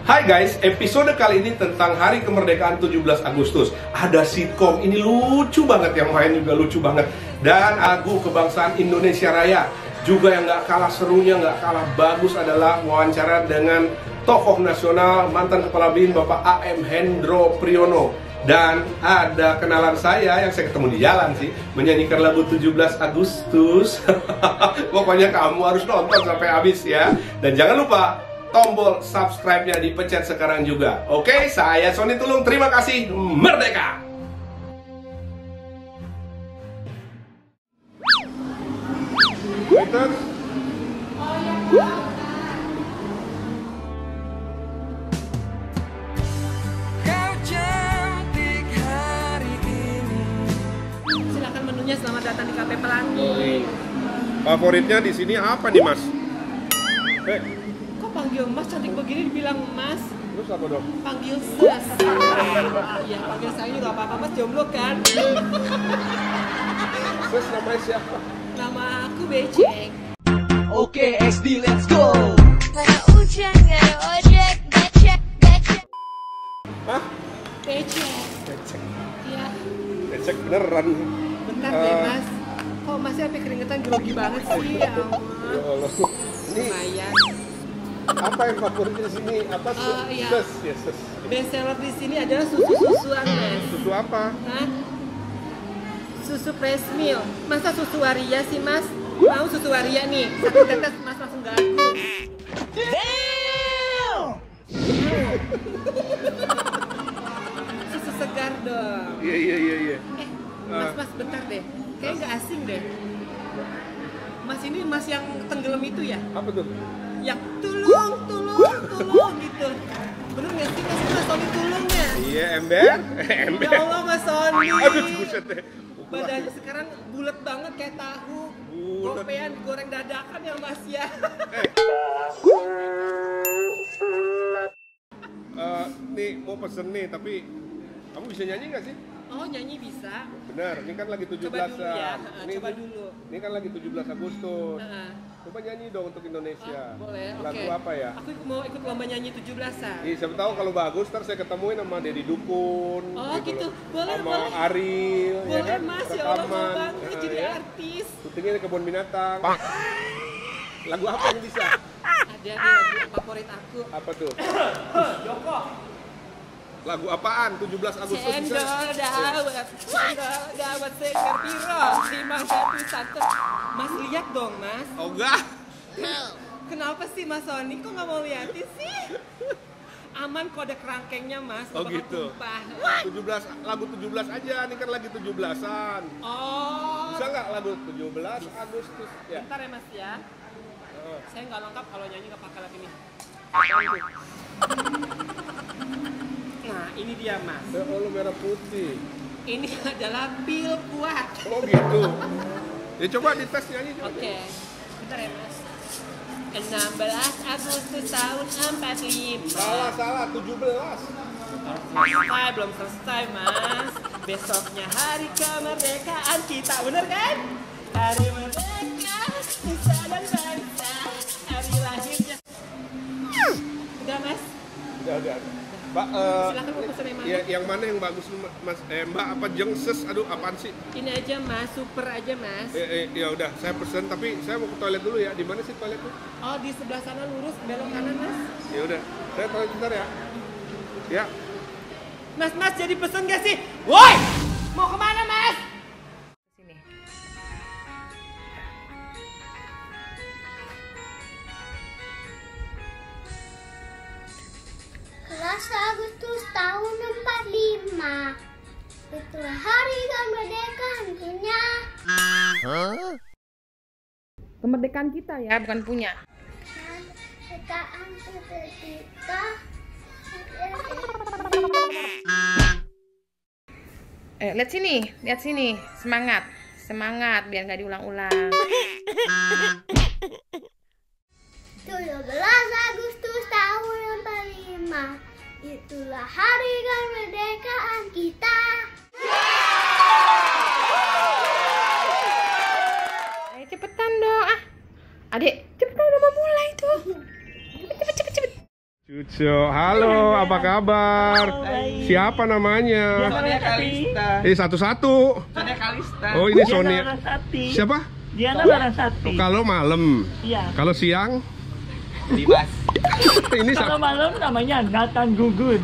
Hai guys, episode kali ini tentang Hari Kemerdekaan 17 Agustus. Ada sitkom, ini lucu banget, yang main juga lucu banget. Dan lagu kebangsaan Indonesia Raya. Juga yang gak kalah serunya, gak kalah bagus adalah wawancara dengan tokoh nasional, mantan Kepala BIN Bapak A.M. Hendro Priyono. Dan ada kenalan saya yang saya ketemu di jalan sih, menyanyikan lagu 17 Agustus. Pokoknya kamu harus nonton sampai habis ya. Dan jangan lupa tombol subscribe-nya dipencet sekarang juga. Oke, saya Sony Tulung. Terima kasih. Merdeka! Waiter. Kau cantik hari ini. Silakan menunya, selamat datang di Cafe Pelangi. Favoritnya di sini apa nih, Mas? Kok panggil Mas, cantik begini dibilang Mas? Terus apa dong? Panggil Ses. Iya, panggil saya juga apa-apa, Mas jomblo kan? Terus namanya siapa? Nama aku Becek. Oke, XD, let's go. Mana hujan, gak ada ojek, becek. Hah? Becek. Becek. Iya. Becek beneran. Bentar deh Mas. Kok Masnya sampai keringetan grogi banget sih? Ya Ya ampun. Allah. Ini Lumayan. apa yang favoritnya di sini? Apa Iya. Ses, ya ses. Best seller di sini adalah susu-susuan, Mas. Susu apa? Hah? Susu fresh milk. Masa susu waria sih, Mas? Mau susu waria nih? Satu tetes Mas langsung gagu. Susu segar dong. Iya. Mas bentar deh. Kayaknya nggak asing deh. Mas ini Mas yang tenggelam itu ya? Apa tuh? Yang tulung gitu. Bener nggak sih Mas Sony tulungnya? Iya, ember. Ember. Ya Allah Mas Sony. Aduh, buset deh. Badannya sekarang bulat banget kayak tahu. Bulet. Gopean digoreng dadakan ya Mas ya. Nih mau pesen nih, tapi kamu bisa nyanyi nggak sih? Oh nyanyi bisa. Benar, ini kan lagi 17 Coba dulu ya. Coba dulu. Ini kan lagi 17 Agustus. Heeh. Coba nyanyi dong untuk Indonesia. Boleh, oke. Lagu apa ya? Aku mau ikut lomba nyanyi 17-an. Ih, siapa tahu kalau bagus, ntar saya ketemuin sama Deddy Dukun. Oh, gitu. loh. Boleh, sama boleh. Ariel, ya Boleh kan? Mas, ya Allah mau Rekaman. banget jadi ya. artis. Syutingnya di kebun binatang. Lagu apa yang bisa? Ada nih lagu favorit aku. Apa tuh? Lagu apaan? 17 Agustus bisa? Cendol dawet seger piro, timang satu santet. Mas lihat dong Mas. Oh enggak. Kenapa sih Mas Sony kok nggak mau liatin sih? Aman kode kerangkengnya Mas. Oh bakal gitu. tumpah. 17 lagu 17 aja, ini kan lagi 17-an. Oh. Bisa nggak lagu 17 Agustus? Ya. Bentar ya Mas ya. Oh. Saya nggak lengkap kalau nyanyi nggak pakai lagu ini. Nah ini dia Mas. Ya Allah, merah putih. Ini adalah pil kuat. Oh gitu. Ya coba dites nyanyi coba. Oke, bentar ya Mas. 16 Agustus tahun 45. Salah, 17. Selesai, belum selesai Mas. Besoknya hari kemerdekaan kita, bener kan? Hari merdeka, nusa dan bangsa. Hari lahirnya. Udah Mas? Udah. Mbak, Silakan mau pesen yang mana? ya, yang mana yang bagus Mas? Mbak apa jengses? Aduh, apaan sih? Ini aja Mas, super aja Mas. Ya udah, saya pesen tapi saya mau ke toilet dulu ya. Di mana sih toiletnya? Oh di sebelah sana lurus, belok kanan Mas. Ya udah, saya toilet bentar ya. Ya. Mas jadi pesen gak sih? Woi! Mau kemana Mas? Sini. Kelas Agustus tahun 45. Itulah hari kemerdekaan punya. Kemerdekaan kita ya, bukan punya. Kemerdekaan kita. Lihat sini, semangat biar nggak diulang-ulang. 17 Agustus tahun 45. Itulah hari kemerdekaan kita. Ayo cepetan dong, Adik, cepetan udah mau mulai tuh. Cepet. Cucu, halo, apa kabar? Siapa namanya? Sonia Kalista. Satu-satu. Sonia Kalista. Oh, ini Sonia. Siapa? Diana Larasati. Oh, kalau malam. Iya. Kalau siang? Dimas. Ini Kalau malam namanya Nathan Gugun.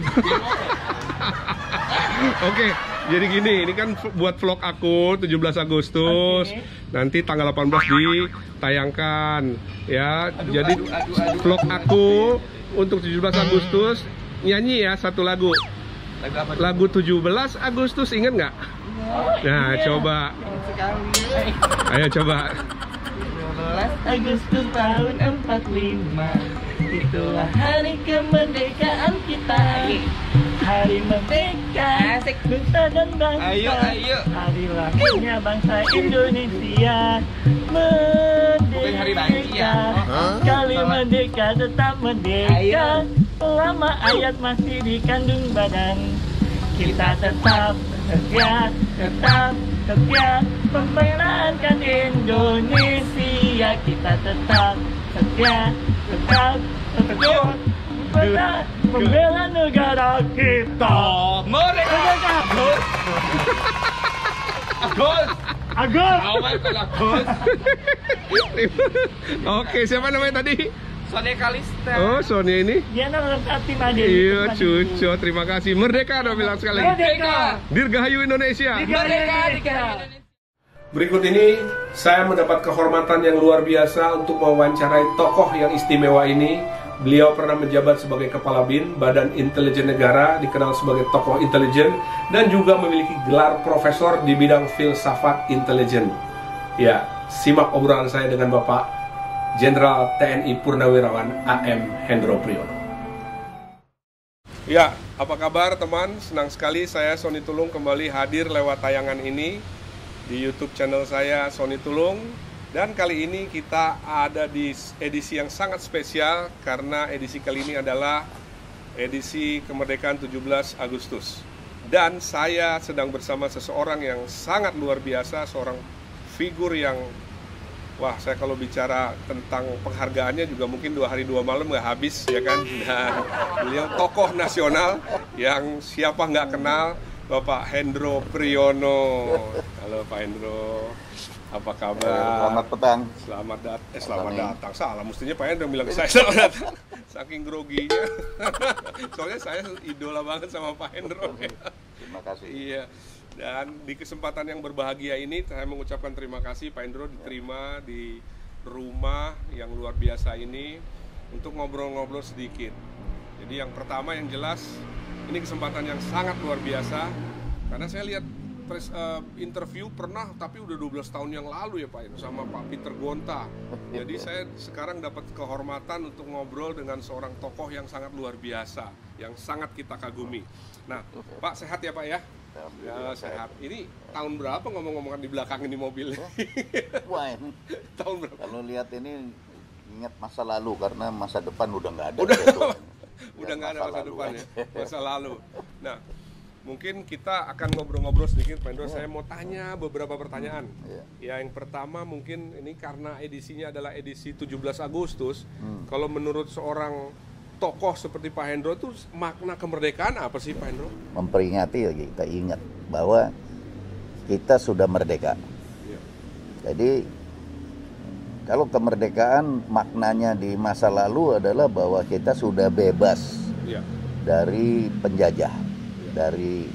Oke, jadi gini, ini kan buat vlog aku 17 Agustus. Oke. Nanti tanggal 18 ditayangkan ya. Jadi vlog aku untuk 17 Agustus nyanyi ya satu lagu. Lagu apa? Lagu 17 Agustus, inget nggak? Nah, coba. Ayo coba. 12 Agustus tahun 45, itulah hari kemerdekaan kita. Hari merdeka, nusa dan bangsa. Ayo. Hari lahirnya bangsa Indonesia. Bukan hari banci Merdeka, ya? kali merdeka tetap merdeka. Ayo. Selama ayat masih dikandung badan, kita tetap setia mempertahankan Indonesia. Kita tetap setia membela negara kita. Merdeka. Agus. Oke, siapa namanya tadi? Sonia Kalista. Oh, Sonia ini. Diana Larasati Made. Iya, cucu, terima kasih. Merdeka dong bilang sekali lagi. Merdeka. Dirgahayu Indonesia. Merdeka. Berikut ini saya mendapat kehormatan yang luar biasa untuk mewawancarai tokoh yang istimewa ini. Beliau pernah menjabat sebagai Kepala BIN, Badan Intelijen Negara, dikenal sebagai tokoh intelijen, dan juga memiliki gelar profesor di bidang filsafat intelijen. Ya, simak obrolan saya dengan Bapak Jenderal TNI Purnawirawan AM Hendro Priyono. Ya, apa kabar teman? Senang sekali saya Sony Tulung kembali hadir lewat tayangan ini di YouTube channel saya Sony Tulung. Dan kali ini kita ada di edisi yang sangat spesial karena edisi kali ini adalah edisi kemerdekaan 17 Agustus. Dan saya sedang bersama seseorang yang sangat luar biasa, seorang figur yang wah, saya kalau bicara tentang penghargaannya juga mungkin 2 hari 2 malam nggak habis ya kan. Dan beliau tokoh nasional yang siapa nggak kenal, Bapak Hendro Priyono. Halo Pak Hendro. Apa kabar? Selamat petang. Selamat datang. Salah, mestinya Pak Hendro bilang saya selamat datang. Saking groginya. Soalnya saya idola banget sama Pak Hendro. Terima kasih. Iya. Dan di kesempatan yang berbahagia ini saya mengucapkan terima kasih Pak Hendro diterima di rumah yang luar biasa ini untuk ngobrol-ngobrol sedikit. Jadi yang pertama yang jelas ini kesempatan yang sangat luar biasa karena saya lihat interview pernah tapi udah 12 tahun yang lalu ya Pak sama Pak Peter Gonta. Jadi saya sekarang dapat kehormatan untuk ngobrol dengan seorang tokoh yang sangat luar biasa, yang sangat kita kagumi. Nah, Pak sehat ya Pak ya? Ya sehat. Ini tahun berapa ngomong-ngomongan di belakang ini mobil? Wah, ini Tahun berapa? kalau lihat ini ingat masa lalu karena masa depan udah nggak ada. Udah nggak ada masa depan ya, masa lalu. Nah, mungkin kita akan ngobrol-ngobrol sedikit Pak Hendro. Saya mau tanya beberapa pertanyaan. Ya, yang pertama mungkin ini karena edisinya adalah edisi 17 Agustus. Kalau menurut seorang tokoh seperti Pak Hendro itu makna kemerdekaan apa sih Pak Hendro? Memperingati lagi, kita ingat bahwa kita sudah merdeka. Ya. Jadi kalau kemerdekaan maknanya di masa lalu adalah bahwa kita sudah bebas dari penjajah. Dari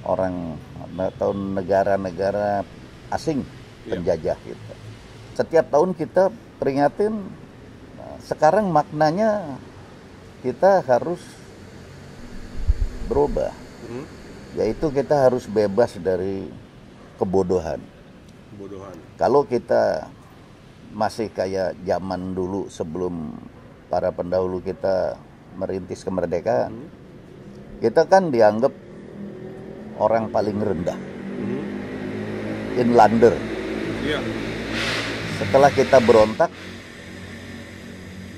orang atau negara-negara asing penjajah kita. Setiap tahun kita peringatin. Sekarang maknanya kita harus berubah, yaitu kita harus bebas dari kebodohan. Kalau kita masih kayak zaman dulu sebelum para pendahulu kita merintis kemerdekaan, kita kan dianggap orang paling rendah, inlander. Setelah kita berontak,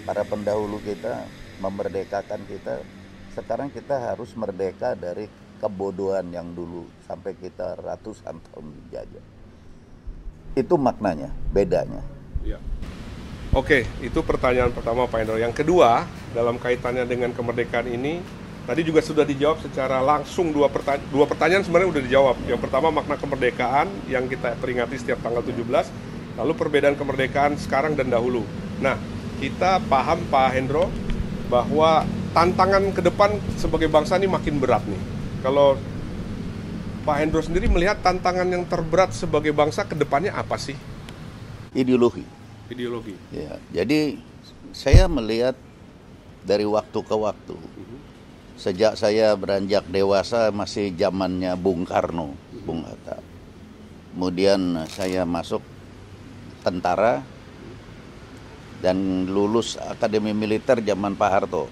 para pendahulu kita memerdekakan kita. Sekarang kita harus merdeka dari kebodohan yang dulu sampai kita ratusan tahun dijajah. Itu maknanya, bedanya. Oke, itu pertanyaan pertama Pak Hendro. Yang kedua, dalam kaitannya dengan kemerdekaan ini, tadi juga sudah dijawab secara langsung dua pertanyaan sebenarnya sudah dijawab. Yang pertama makna kemerdekaan yang kita peringati setiap tanggal 17, lalu perbedaan kemerdekaan sekarang dan dahulu. Nah, kita paham Pak Hendro bahwa tantangan ke depan sebagai bangsa ini makin berat nih. Kalau Pak Hendro sendiri melihat tantangan yang terberat sebagai bangsa ke depannya apa sih? Ideologi. Ideologi. Ya, jadi saya melihat dari waktu ke waktu. Sejak saya beranjak dewasa masih zamannya Bung Karno, Bung Hatta. Kemudian saya masuk tentara dan lulus akademi militer zaman Pak Harto.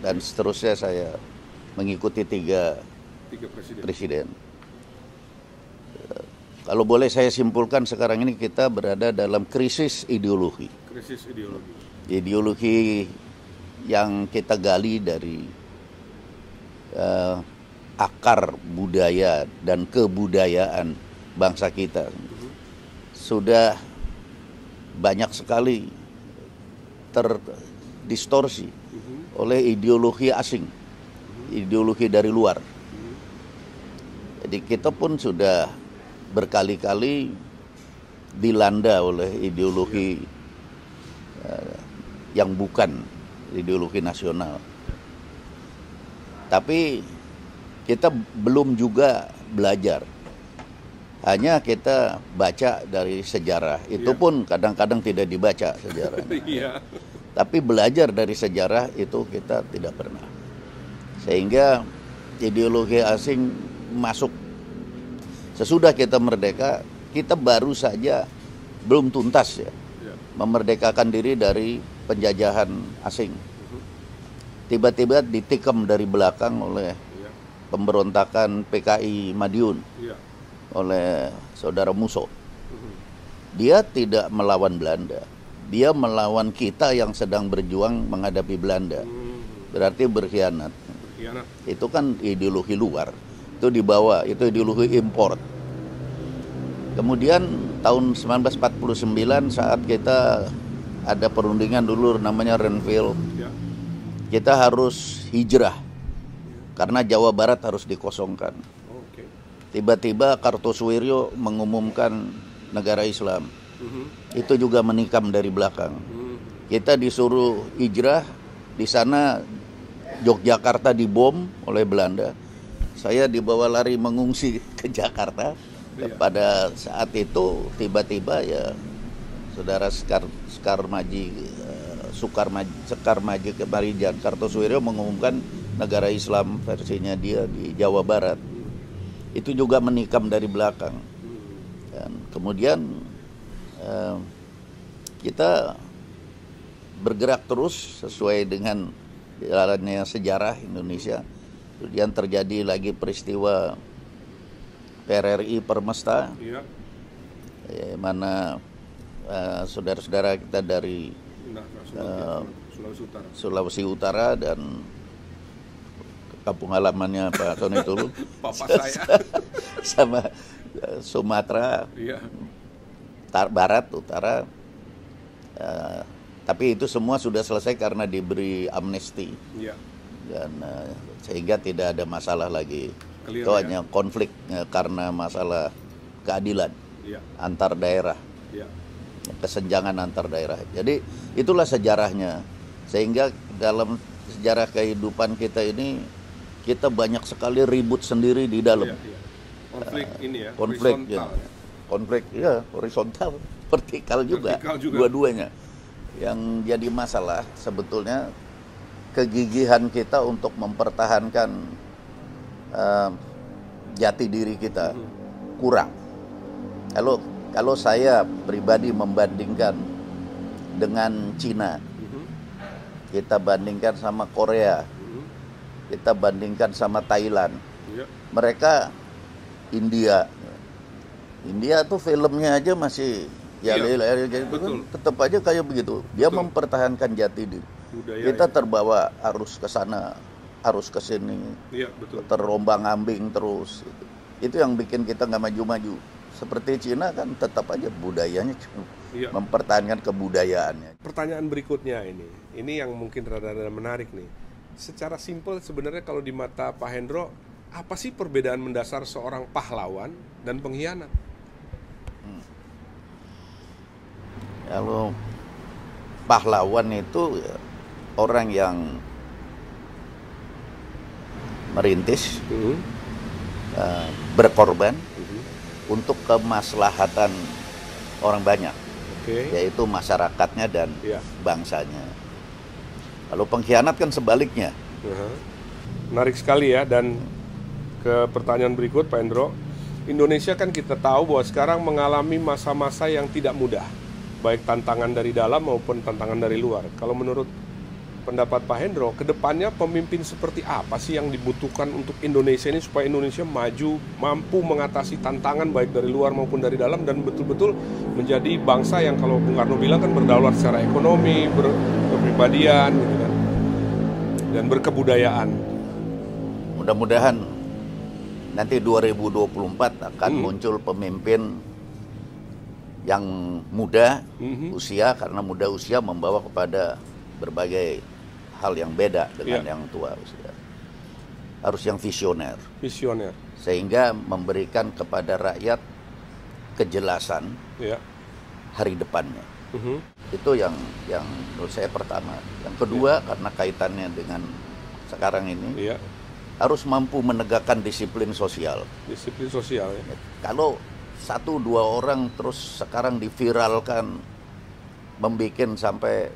Dan seterusnya saya mengikuti tiga presiden. Kalau boleh saya simpulkan, sekarang ini kita berada dalam krisis ideologi. Krisis ideologi. Ideologi yang kita gali dari akar budaya dan kebudayaan bangsa kita. Sudah banyak sekali terdistorsi oleh ideologi asing, ideologi dari luar. Jadi kita pun sudah berkali-kali dilanda oleh ideologi yang bukan ideologi nasional. Tapi kita belum juga belajar. Hanya kita baca dari sejarah. Itu pun kadang-kadang tidak dibaca sejarahnya. Tapi belajar dari sejarah itu kita tidak pernah. Sehingga ideologi asing masuk. Sesudah kita merdeka, kita baru saja belum tuntas ya, memerdekakan diri dari penjajahan asing. Tiba-tiba ditikam dari belakang oleh pemberontakan PKI Madiun, oleh saudara Musso. Dia tidak melawan Belanda, dia melawan kita yang sedang berjuang menghadapi Belanda. Berarti berkhianat. Itu kan ideologi luar. Itu dibawa, itu ideologi import. Kemudian tahun 1949 saat kita ada perundingan dulu namanya Renville, kita harus hijrah karena Jawa Barat harus dikosongkan. Tiba-tiba Kartosuwiryo mengumumkan negara Islam. Itu juga menikam dari belakang. Kita disuruh hijrah, di sana Yogyakarta dibom oleh Belanda. Saya dibawa lari mengungsi ke Jakarta. Pada saat itu tiba-tiba ya saudara Sukarmaji Kemarijan Kartosuwiryo mengumumkan negara Islam versinya dia di Jawa Barat. Itu juga menikam dari belakang. Dan kemudian kita bergerak terus sesuai dengan jalannya sejarah Indonesia. Kemudian terjadi lagi peristiwa PRRI Permesta, mana saudara-saudara kita dari Sulawesi Utara dan kampung halamannya Pak Tony Tulu sama Sumatera Barat, Utara. Tapi itu semua sudah selesai karena diberi amnesti. Dan sehingga tidak ada masalah lagi. Clear, itu hanya konflik karena masalah keadilan antar daerah, kesenjangan antar daerah. Jadi itulah sejarahnya. Sehingga dalam sejarah kehidupan kita ini kita banyak sekali ribut sendiri di dalam. Konflik ini ya. Konflik konflik horizontal, vertikal juga. Dua-duanya. Yang jadi masalah sebetulnya kegigihan kita untuk mempertahankan jati diri kita kurang. Kalau saya pribadi membandingkan dengan Cina, kita bandingkan sama Korea, kita bandingkan sama Thailand, mereka India tuh filmnya aja masih tetap aja kayak begitu. Dia mempertahankan jati diri. Kita terbawa arus ke sana, arus ke sini, terombang-ambing terus. Itu yang bikin kita nggak maju-maju. Seperti Cina kan tetap aja budayanya Iya. mempertahankan kebudayaannya. Pertanyaan berikutnya ini yang mungkin rada-rada menarik nih. Secara simpel sebenarnya kalau di mata Pak Hendro, apa sih perbedaan mendasar seorang pahlawan dan pengkhianat? Kalau pahlawan itu ya, orang yang merintis, berkorban untuk kemaslahatan orang banyak, yaitu masyarakatnya dan bangsanya. Kalau pengkhianat kan sebaliknya. Menarik sekali ya. Dan ke pertanyaan berikut Pak Hendro, Indonesia kan kita tahu bahwa sekarang mengalami masa-masa yang tidak mudah, baik tantangan dari dalam maupun tantangan dari luar. Kalau menurut pendapat Pak Hendro, kedepannya pemimpin seperti apa sih yang dibutuhkan untuk Indonesia ini supaya Indonesia maju, mampu mengatasi tantangan baik dari luar maupun dari dalam, dan betul-betul menjadi bangsa yang kalau Bung Karno bilang kan berdaulat secara ekonomi, berpribadian gitu kan, dan berkebudayaan. Mudah-mudahan nanti 2024 akan muncul pemimpin yang muda usia, karena muda usia membawa kepada berbagai hal yang beda dengan yang tua usia. Harus yang visioner, sehingga memberikan kepada rakyat kejelasan hari depannya. Itu yang menurut saya pertama. Yang kedua, karena kaitannya dengan sekarang ini, harus mampu menegakkan disiplin sosial. Disiplin sosial ya. Kalau 1-2 orang terus sekarang diviralkan, membikin sampai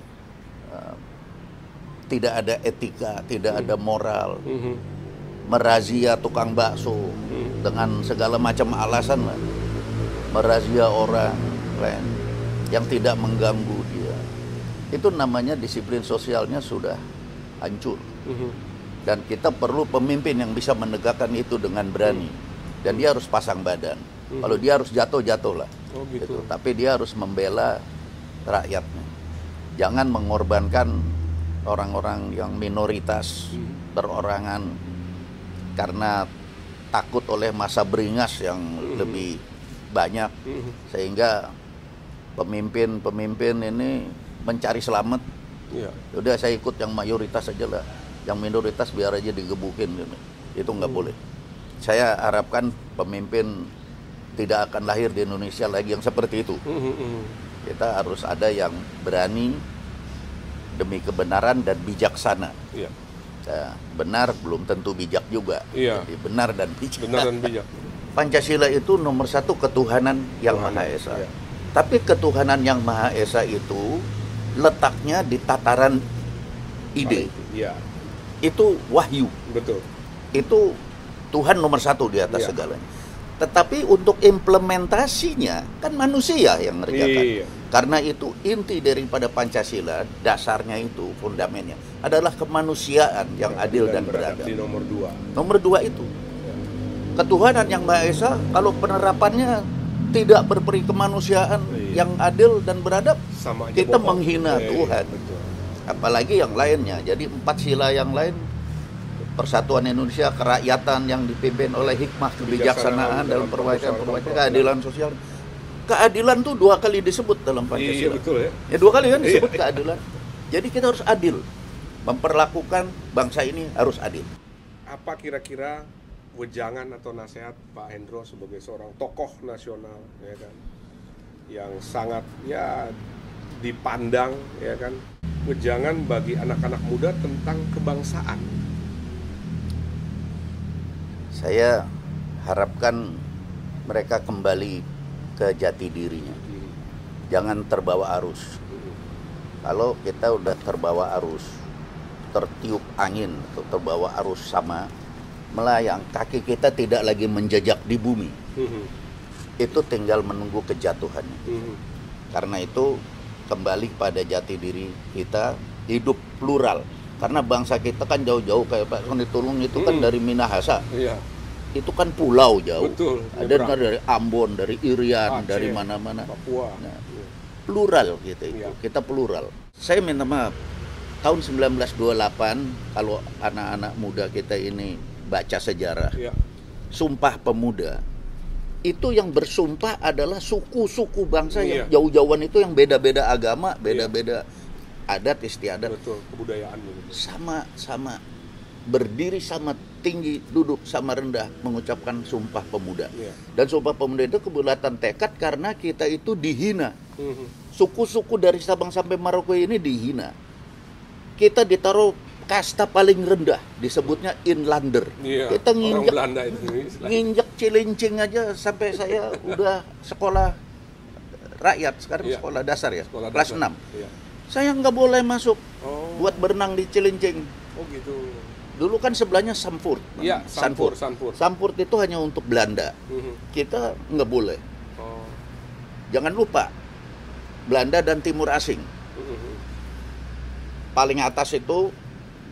tidak ada etika, tidak ada moral, merazia tukang bakso dengan segala macam alasan, merazia orang lain yang tidak mengganggu dia. Itu namanya disiplin sosialnya sudah hancur. Dan kita perlu pemimpin yang bisa menegakkan itu dengan berani. Dan dia harus pasang badan. Kalau dia harus jatuh-jatuhlah. Gitu. Tapi dia harus membela rakyatnya. Jangan mengorbankan orang-orang yang minoritas berorangan karena takut oleh masa beringas yang lebih banyak, sehingga pemimpin ini mencari selamat. Udah saya ikut yang mayoritas aja lah, yang minoritas biar aja digebukin gitu. Itu nggak boleh. Saya harapkan pemimpin tidak akan lahir di Indonesia lagi yang seperti itu. Kita harus ada yang berani demi kebenaran dan bijaksana. Benar belum tentu bijak juga. Jadi benar dan bijak. Pancasila itu nomor 1 ketuhanan yang Maha Esa. Tapi ketuhanan yang Maha Esa itu letaknya di tataran ide. Itu wahyu. Betul. Itu Tuhan nomor 1 di atas segalanya. Tetapi untuk implementasinya kan manusia yang mengerjakan. Karena itu inti daripada Pancasila, dasarnya itu, fundamennya adalah kemanusiaan yang adil dan beradab. Di nomor 2. Nomor 2 itu. Ketuhanan yang Maha Esa, kalau penerapannya tidak berperi kemanusiaan yang adil dan beradab, kita menghina Tuhan. Apalagi yang lainnya. Jadi 4 sila yang lain, Persatuan Indonesia, kerakyatan yang dipimpin oleh hikmah, kebijaksanaan dalam perwakilan, keadilan sosial. Keadilan tuh 2 kali disebut dalam Pancasila. Betul ya. Ya 2 kali kan disebut keadilan. Jadi kita harus adil. Memperlakukan bangsa ini harus adil. Apa kira-kira wejangan atau nasihat Pak Hendro sebagai seorang tokoh nasional, ya kan, yang sangat dipandang, ya kan, wejangan bagi anak-anak muda tentang kebangsaan? Saya harapkan mereka kembali ke jati dirinya. Jangan terbawa arus. Kalau kita udah terbawa arus, tertiup angin atau terbawa arus sama, melayang, kaki kita tidak lagi menjejak di bumi. Itu tinggal menunggu kejatuhannya. Karena itu kembali pada jati diri kita, hidup plural. Karena bangsa kita kan jauh-jauh, kayak Pak Soni Tulung itu kan dari Minahasa. Itu kan pulau jauh. Betul. Ada dari Ambon, dari Irian, Aceh, dari mana-mana. Papua. Nah, plural kita itu. Kita plural. Saya minta maaf. Tahun 1928 kalau anak-anak muda kita ini baca sejarah. Sumpah Pemuda itu yang bersumpah adalah suku-suku bangsa yang Iya. jauh-jauhan itu yang beda-beda agama, beda-beda adat istiadat. Betul, kebudayaan gitu. Sama berdiri sama tinggi, duduk sama rendah mengucapkan Sumpah Pemuda. Iya. Dan Sumpah Pemuda itu kebulatan tekad karena kita itu dihina. Mhm. Suku-suku dari Sabang sampai Merauke ini dihina. Kita ditaruh kasta paling rendah, disebutnya inlander. Iya. Kita Orang nginjek Belanda itu istilahnya. nginjek Cilincing aja sampai saya udah sekolah rakyat, sekarang Iya. sekolah dasar ya, Sekolah kelas dasar. 6. Iya. Saya nggak boleh masuk Oh. buat berenang di Cilincing. Oh gitu. Dulu kan sebelahnya Sanford. Iya, Sanford. Sanford itu hanya untuk Belanda. Mhm. Kita nggak boleh. Oh. Jangan lupa, Belanda dan Timur Asing. Mhm. Paling atas itu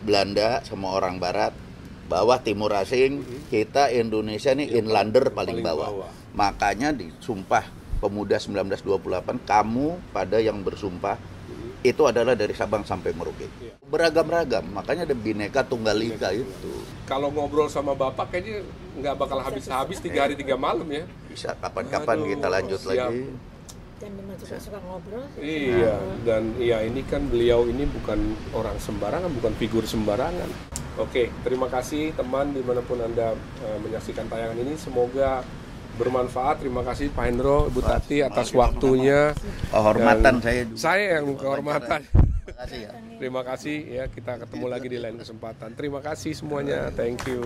Belanda sama orang Barat, bawah Timur Asing, kita Indonesia nih inlander paling bawah. Makanya di Sumpah Pemuda 1928, kamu pada yang bersumpah itu adalah dari Sabang sampai Merauke. Iya. Beragam-ragam, makanya ada Bhinneka Tunggal Ika itu. Kalau ngobrol sama Bapak kayaknya nggak bakal habis-habis 3 hari 3 malam ya. Bisa kapan-kapan Aduh, kita lanjut siap. lagi. Dan memang suka ngobrol. Iya, dan iya ini kan beliau ini bukan orang sembarangan, bukan figur sembarangan. Oke, terima kasih teman dimanapun Anda menyaksikan tayangan ini. Semoga bermanfaat. Terima kasih Pak Hendro, Ibu Tati atas waktunya. Kehormatan Dan saya juga. Saya yang kehormatan. Terima kasih ya. Terima kasih ya, kita ketemu lagi di lain kesempatan. Terima kasih semuanya. Thank you.